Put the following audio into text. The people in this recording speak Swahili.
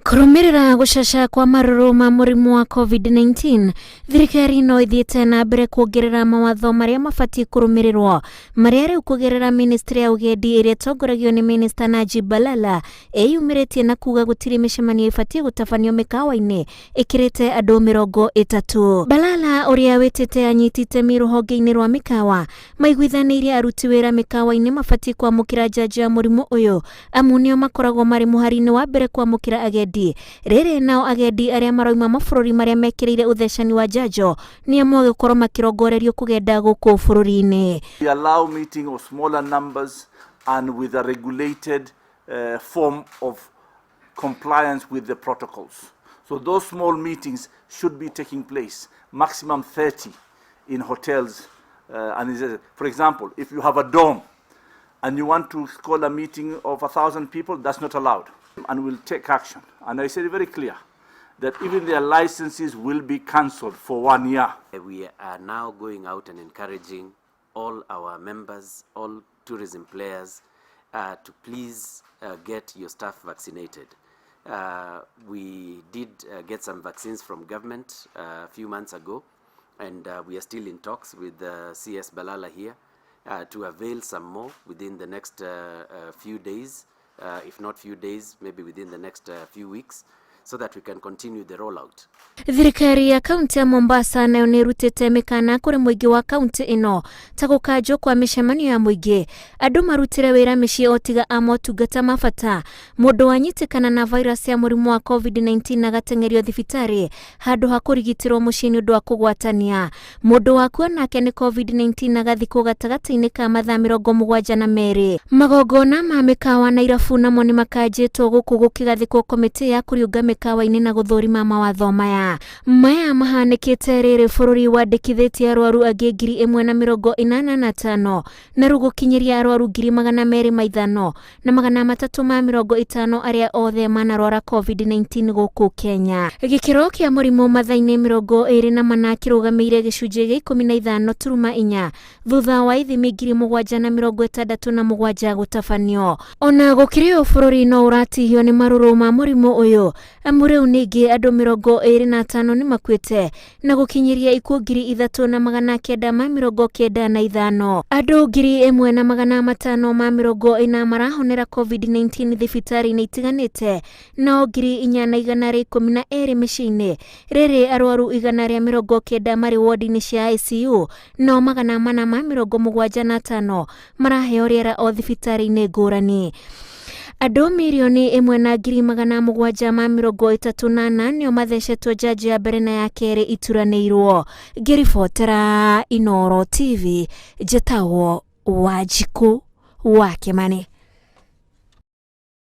Kũrũmĩrĩra gũcaca kwa marũrũ ma mũrimũ wa COVID-19, thirikari no ithiĩte na mbere kuongerera mawatho marĩa mabatiĩ kũrũmĩrĩrwo, marĩa rĩu kũgerera ministry ya ũgendi ĩrĩa ĩtongoragio nĩ Minister Najib Balala ĩyumĩrĩtie na kuga gũtirĩ mĩcemanio ĩbatiĩ gũtabanio mĩkawa-inĩ ĩkĩrĩte andũ 30. Balala ũrĩa wĩtĩte anyiti itemi rũhonge-inĩ rwa mĩkawa maiguithanĩirie aruti wĩra mĩkawa-inĩ mabatiĩ kwamũkĩra njanjo ya mũrimũ ũyũ, amu nĩo makoragwo marĩ mũhari-inĩ wa mbere kwamũkĩra agendi. Rĩrĩ nao agendi arĩa marauma mabũrũri marĩa mekĩrĩire uthecani wa njanjo nĩ amwe gũkorwo makĩrongorerio kũgenda gũkũ bũrũri-inĩ. We allow meeting of smaller numbers and with a regulated form of compliance with the protocols. So those small meetings should be taking place, maximum 30 in hotels. For example, if you have a dorm and you want to call a meeting of 1,000 people, that's not allowed. And we'll take action. And I said it very clear that even their licenses will be cancelled for 1 year. We are now going out and encouraging all our members, all tourism players, to please get your staff vaccinated. We did get some vaccines from government a few months ago, and we are still in talks with CS Balala here to avail some more within the next few days. If not few days, maybe within the next few weeks, so that we can continue the rollout. Thirikari ya kaunti ya Mombasa nayo nĩ ĩrutĩte mĩkana kũrĩ mũingĩ wa kaunti ĩno ta gũkanjwo kwa mĩcemanio ya mũingĩ, andũ marutĩre wĩra mĩciĩ o tiga a motungata ma bata, mũndũ wanyitĩkana na virus ya mũrimũ wa COVID-19 agateng'erio thibitarĩ handũ ha kũrigitĩrwo mũciĩ nĩ ũndũ wa kũgwatania, mũndũ wakua nake nĩ COVID-19 agathikwo gatagatĩ-inĩ ka mathaa 72. Magongona ma mĩkawa na irabu namo nĩ makanjĩtwo gũkũ gũkĩgathĩkwo komiti ya kũriũnga mĩkawa-inĩ na gũthũrima mawatho maya mahanĩkĩte rĩrĩ bũrũri wandĩkithĩtie arwaru angĩ 1,085 na rĩu gũkinyĩria arwaru 205,000 na 350 arĩa othe manarwara COVID-19 gũkũ Kenya. Gĩkĩro kĩa mũrimũ mathaa-inĩ 24 kĩrũgamĩire gĩcunjĩ gĩa 15.4 thutha wa ithimi 767 gũtabanio. Ona gũkĩrĩ bũrũri no ũratihio nĩ marũrũ ma mũrimũ ũyũ, amu rĩu ningĩ andũ 25 nĩ makuĩte na gũkinyĩria ikuũ 3,995. Andũ 1,540 marahonera COVID-19 thibitarĩ-inĩ itiganĩte, no 412 mĩciĩ-inĩ. Rĩrĩ arwaru 190 marĩ wodi-inĩ cia ICU, no 475 maraheo rĩera o thibitarĩ-inĩ ngũrani. Andũ 1,738,038 nĩo mathecetwo njanjo ya mbere na ya kerĩ ituranĩirwo. Ngĩribotera Inooro TV, njĩtagwo Wanjikũ wa Kimani.